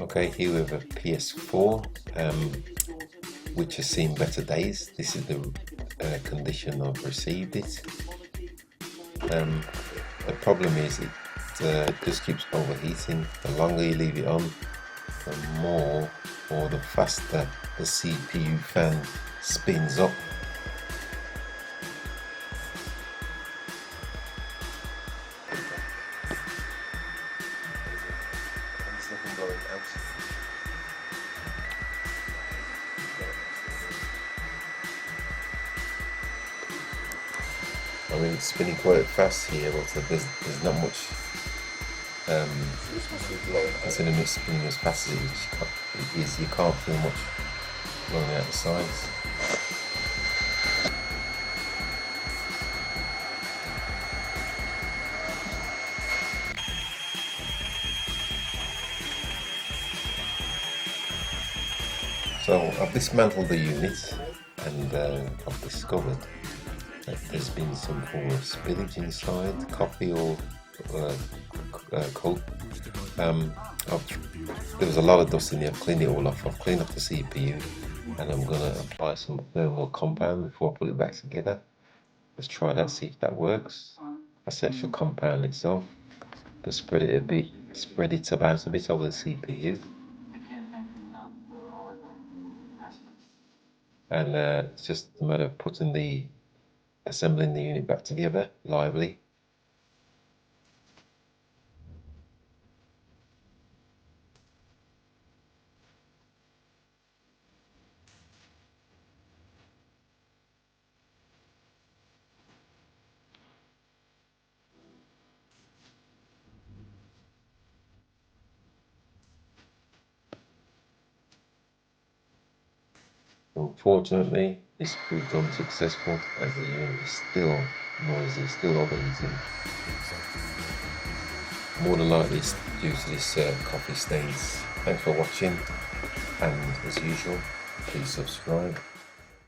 Okay, here we have a PS4, which has seen better days. This is the condition I've received it. The problem is it just keeps overheating. The longer you leave it on, the more or the faster the CPU fan spins up. I mean, it's spinning quite fast here, but there's not much considering it's spinning as fast as it is. You can't feel much blowing out the sides. So I've dismantled the unit, and I've discovered that there's been some form of spillage inside, coffee or coke. There was a lot of dust in there. I've cleaned it all off. I've cleaned off the CPU, and I'm going to apply some thermal compound before I put it back together. Let's try that, see if that works. That's the actual compound itself. Just spread it a bit, spread it about a bit over the CPU. And it's just a matter of assembling the unit back together lively. Unfortunately, this proved unsuccessful as the unit is still noisy, still overheating. More than likely it's due to this coffee stains. Thanks for watching, and as usual, please subscribe.